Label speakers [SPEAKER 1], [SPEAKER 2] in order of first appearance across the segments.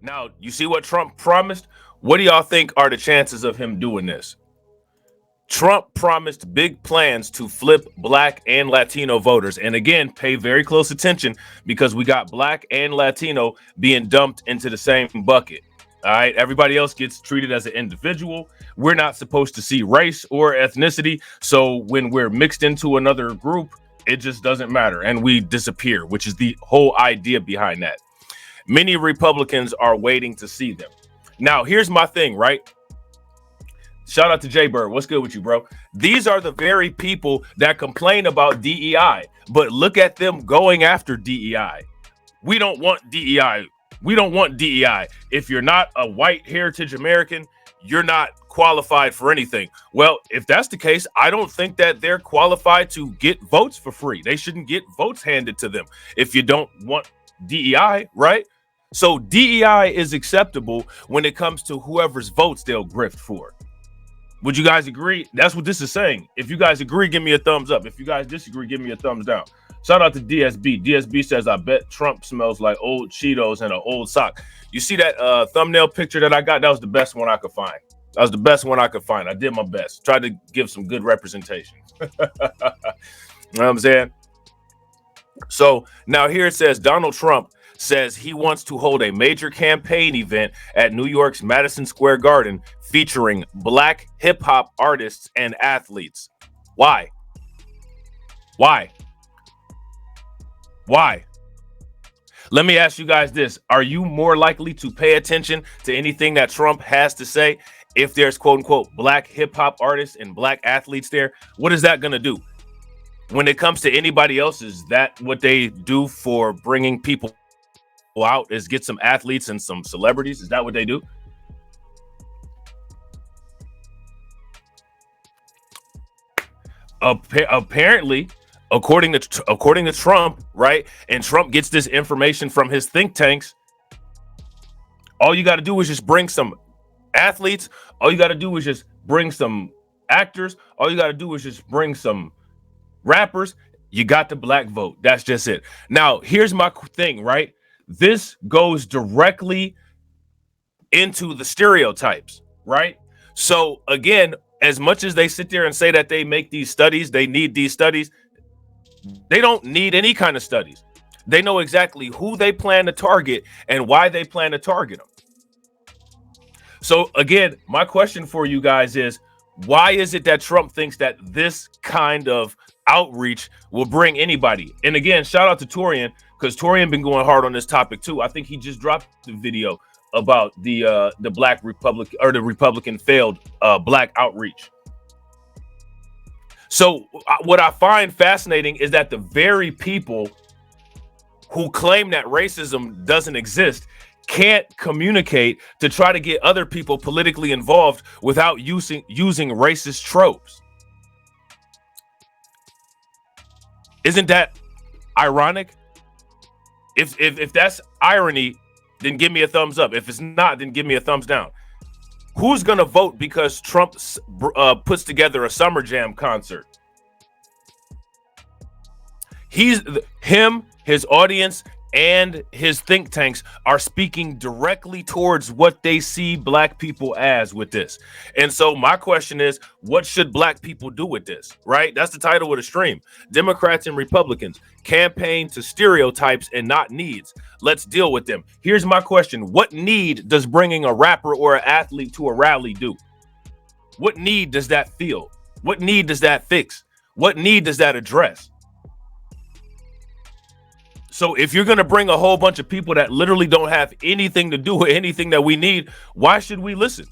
[SPEAKER 1] Now, you see what Trump promised? What do y'all think are the chances of him doing this? Trump promised big plans to flip Black and Latino voters. And again, pay very close attention because we got Black and Latino being dumped into the same bucket. All right. Everybody else gets treated as an individual. We're not supposed to see race or ethnicity. So when we're mixed into another group, it just doesn't matter and we disappear, which is the whole idea behind that. Many Republicans are waiting to see them. Now, here's my thing, right? Shout out to Jay Bird. What's good with you, bro? These are the very people that complain about DEI, but look at them going after DEI. We don't want DEI. We don't want DEI. If you're not a white heritage American, you're not qualified for anything. Well, if that's the case, I don't think that they're qualified to get votes for free. They shouldn't get votes handed to them if you don't want DEI, right? So DEI is acceptable when it comes to whoever's votes they'll grift for. Would you guys agree? That's what this is saying. If you guys agree, give me a thumbs up. If you guys disagree, give me a thumbs down. Shout out to DSB. DSB says, I bet Trump smells like old Cheetos and an old sock. You see that thumbnail picture that I got? That was the best one I could find. That was the best one I could find. I did my best. Tried to give some good representation. You know what I'm saying? So now here it says Donald Trump says he wants to hold a major campaign event at New York's Madison Square Garden featuring Black hip hop artists and athletes. Why? Why? Why? Let me ask you guys this. Are you more likely to pay attention to anything that Trump has to say if there's quote unquote Black hip hop artists and Black athletes there? What is that going to do? When it comes to anybody else, is that what they do for bringing people out, is get some athletes and some celebrities? Is that what they do? Apparently, according to Trump, right? And Trump gets this information from his think tanks. All you got to do is just bring some athletes. All you got to do is just bring some actors. All you got to do is just bring some rappers. You got the Black vote. That's just it. Now, here's my thing, right? This goes directly into the stereotypes, right? So again, as much as they sit there and say that they make these studies, they need these studies, they don't need any kind of studies. They know exactly who they plan to target and why they plan to target them. So again, my question for you guys is, why is it that Trump thinks that this kind of outreach will bring anybody? And again, shout out to Torian, because Torian been going hard on this topic too. I think he just dropped the video about the Black Republican, or the Republican failed Black outreach. So what I find fascinating is that the very people who claim that racism doesn't exist can't communicate to try to get other people politically involved without using racist tropes. Isn't that ironic? If that's irony, then give me a thumbs up. If it's not, then give me a thumbs down. Who's gonna vote because Trump puts together a Summer Jam concert? His audience, and his think tanks are speaking directly towards what they see Black people as with this. And so my question is, what should Black people do with this, right? That's the title of the stream. Democrats and Republicans campaign to stereotypes and not needs. Let's deal with them. Here's my question. What need does bringing a rapper or an athlete to a rally do? What need does that fill? What need does that fix? What need does that address? So if you're going to bring a whole bunch of people that literally don't have anything to do with anything that we need, why should we listen?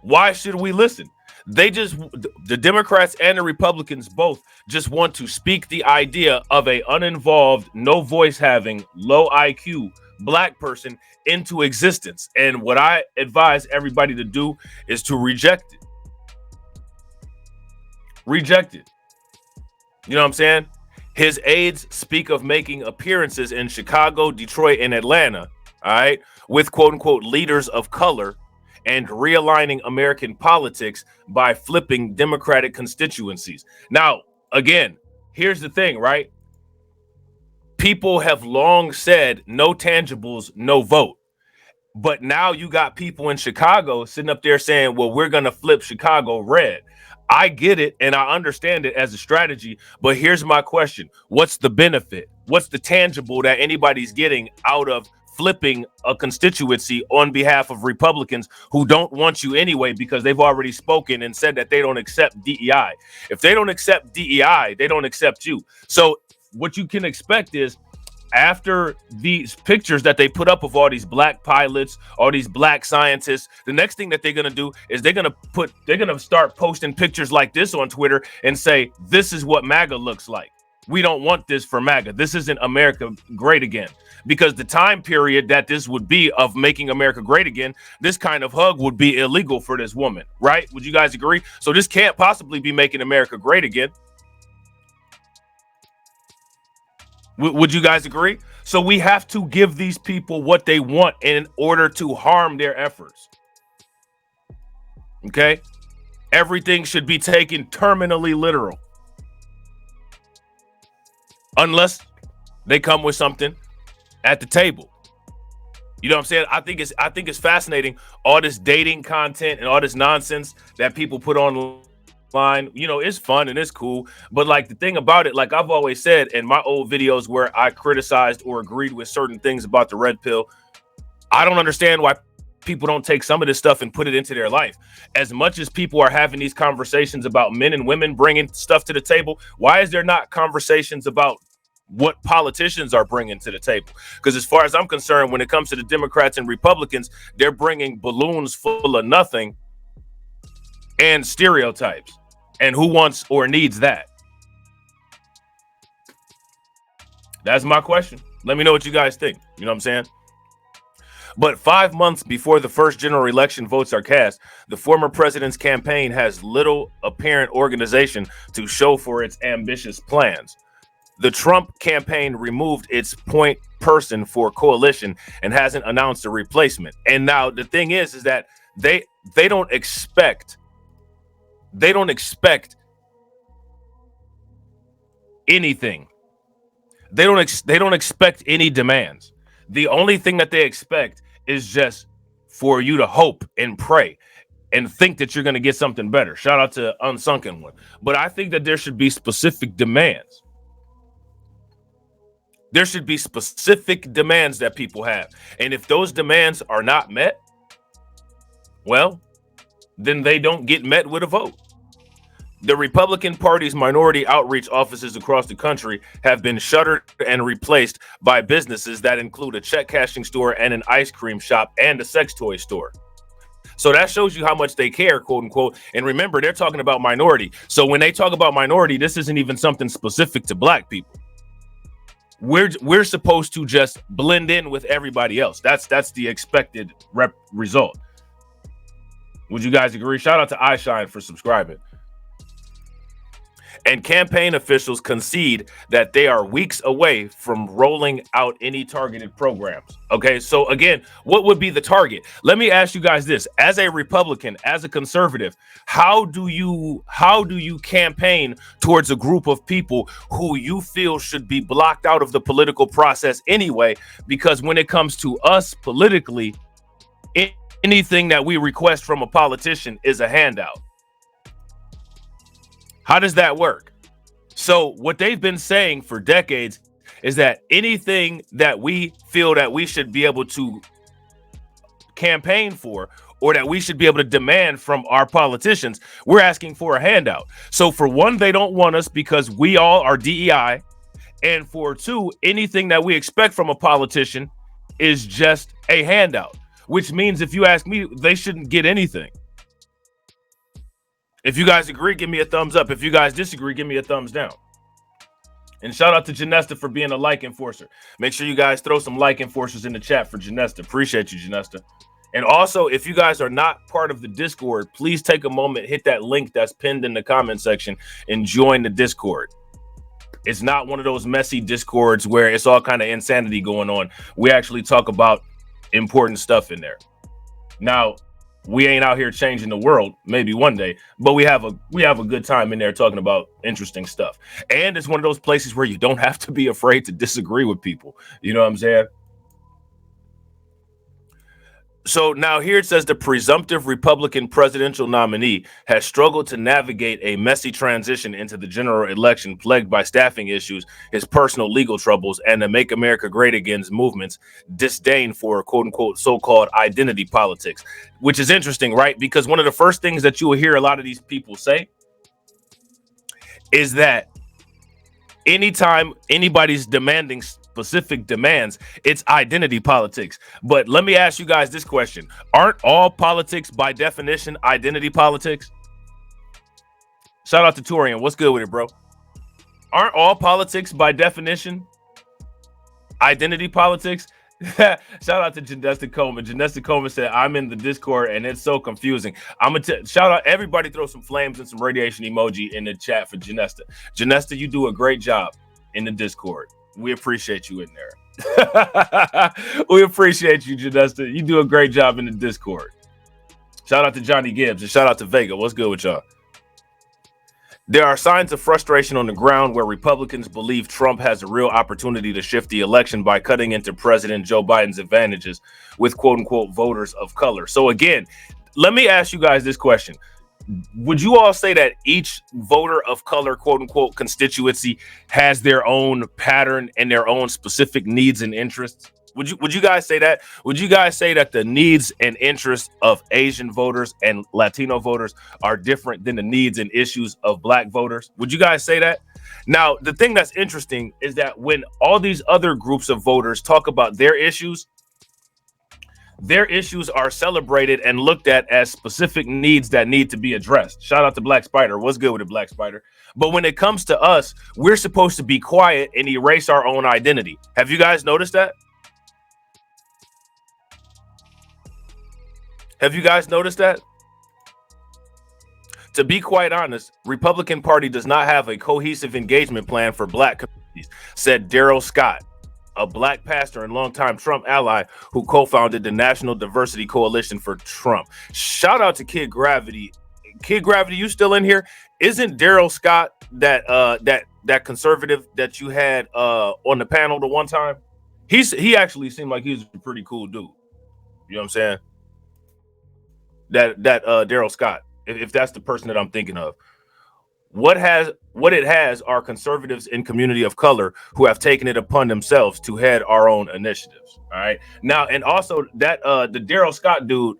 [SPEAKER 1] Why should we listen? The Democrats and the Republicans both just want to speak the idea of a uninvolved, no voice having, low IQ Black person into existence. And what I advise everybody to do is to reject it. Reject it. You know what I'm saying? His aides speak of making appearances in Chicago, Detroit, and Atlanta, all right, with quote unquote leaders of color and realigning American politics by flipping Democratic constituencies. Now, again, here's the thing, right? People have long said no tangibles, no vote. But now you got people in Chicago sitting up there saying, well, we're going to flip Chicago red. I get it and I understand it as a strategy, but here's my question. What's the benefit? What's the tangible that anybody's getting out of flipping a constituency on behalf of Republicans who don't want you anyway because they've already spoken and said that they don't accept DEI? If they don't accept DEI, they don't accept you. So what you can expect is, after these pictures that they put up of all these black pilots, all these black scientists, the next thing that they're going to do is they're going to start posting pictures like this on Twitter and say, this is what MAGA looks like. We don't want this for MAGA. This isn't America great again. Because the time period that this would be of making America great again, this kind of hug would be illegal for this woman, right? Would you guys agree? So this can't possibly be making America great again. Would you guys agree? So we have to give these people what they want in order to harm their efforts. Okay? Everything should be taken terminally literal. Unless they come with something at the table. You know what I'm saying? I think it's fascinating, all this dating content and all this nonsense that people put online. You know, it's fun and it's cool, but like the thing about it, like I've always said in my old videos where I criticized or agreed with certain things about the red pill, I don't understand why people don't take some of this stuff and put it into their life. As much as people are having these conversations about men and women bringing stuff to the table, why is there not conversations about what politicians are bringing to the table? Because as far as I'm concerned, when it comes to the Democrats and Republicans, they're bringing balloons full of nothing and stereotypes. And who wants or needs that? That's my question. Let me know what you guys think. You know what I'm saying? But 5 months before the first general election votes are cast, the former president's campaign has little apparent organization to show for its ambitious plans. The Trump campaign removed its point person for coalition and hasn't announced a replacement. And now the thing is that they don't expect anything. They don't expect any demands. The only thing that they expect is just for you to hope and pray and think that you're going to get something better. Shout out to Unsunken One. But I think that there should be specific demands. There should be specific demands that people have. And if those demands are not met, well, then they don't get met with a vote. The Republican Party's minority outreach offices across the country have been shuttered and replaced by businesses that include a check cashing store and an ice cream shop and a sex toy store. So that shows you how much they care, quote unquote. And remember, they're talking about minority. So when they talk about minority, this isn't even something specific to black people. We're supposed to just blend in with everybody else. That's the expected result. Would you guys agree? Shout out to iShine for subscribing. And campaign officials concede that they are weeks away from rolling out any targeted programs. Okay, so again, what would be the target? Let me ask you guys this: as a Republican, as a conservative, how do you campaign towards a group of people who you feel should be blocked out of the political process anyway? Because when it comes to us politically, anything that we request from a politician is a handout. How does that work? So what they've been saying for decades is that anything that we feel that we should be able to campaign for or that we should be able to demand from our politicians, we're asking for a handout. So for one, they don't want us because we all are DEI. And for two, anything that we expect from a politician is just a handout, which means if you ask me, they shouldn't get anything. If you guys agree, give me a thumbs up. If you guys disagree, give me a thumbs down. And shout out to Janesta for being a like enforcer. Make sure you guys throw some like enforcers in the chat for Janesta. Appreciate you, Janesta. And also, if you guys are not part of the Discord, please take a moment, hit that link that's pinned in the comment section and join the Discord. It's not one of those messy Discords where it's all kind of insanity going on. We actually talk about important stuff in there. Now, we ain't out here changing the world, maybe one day, but we have a good time in there talking about interesting stuff. And it's one of those places where you don't have to be afraid to disagree with people. You know what I'm saying? So now here it says the presumptive Republican presidential nominee has struggled to navigate a messy transition into the general election plagued by staffing issues, his personal legal troubles, and the Make America Great Again's movement's disdain for quote unquote so-called identity politics, which is interesting, right? Because one of the first things that you will hear a lot of these people say is that anytime anybody's demanding specific demands, it's identity politics. But let me ask you guys this question. Aren't all politics by definition identity politics? Shout out to Torian. What's good with it, bro? Aren't all politics by definition identity politics? Shout out to Janesta Coleman. Janesta Coleman said, I'm in the Discord and it's so confusing. I'm gonna shout out everybody, throw some flames and some radiation emoji in the chat for Janesta. Janesta, you do a great job in the Discord. We appreciate you in there. We appreciate you, Janesta. You do a great job in the Discord. Shout out to Johnny Gibbs and shout out to Vega. What's good with y'all? There are signs of frustration on the ground where Republicans believe Trump has a real opportunity to shift the election by cutting into President Joe Biden's advantages with quote unquote voters of color. So again, let me ask you guys this question. Would you all say that each voter of color, quote unquote, constituency has their own pattern and their own specific needs and interests? Would you guys say that? Would you guys say that the needs and interests of Asian voters and Latino voters are different than the needs and issues of Black voters? Would you guys say that? Now, the thing that's interesting is that when all these other groups of voters talk about their issues are celebrated and looked at as specific needs that need to be addressed. Shout out to Black Spider. What's good with it, Black Spider? But when it comes to us, we're supposed to be quiet and erase our own identity. Have you guys noticed that? Have you guys noticed that? To be quite honest, Republican Party does not have a cohesive engagement plan for Black communities, said Daryl Scott, a Black pastor and longtime Trump ally who co-founded the National Diversity Coalition for Trump. Shout out to Kid Gravity. Kid Gravity, you still in here? Isn't Daryl Scott that conservative that you had on the panel the one time? He actually seemed like he was a pretty cool dude. You know what I'm saying? That Daryl Scott, if that's the person that I'm thinking of. What it has are conservatives in community of color who have taken it upon themselves to head our own initiatives. All right. Now, and also that the Daryl Scott dude,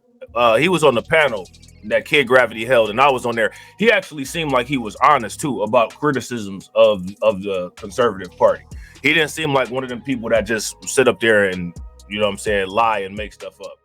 [SPEAKER 1] he was on the panel that Kid Gravity held, and I was on there. He actually seemed like he was honest too about criticisms of the conservative party. He didn't seem like one of them people that just sit up there and, you know what I'm saying, lie and make stuff up.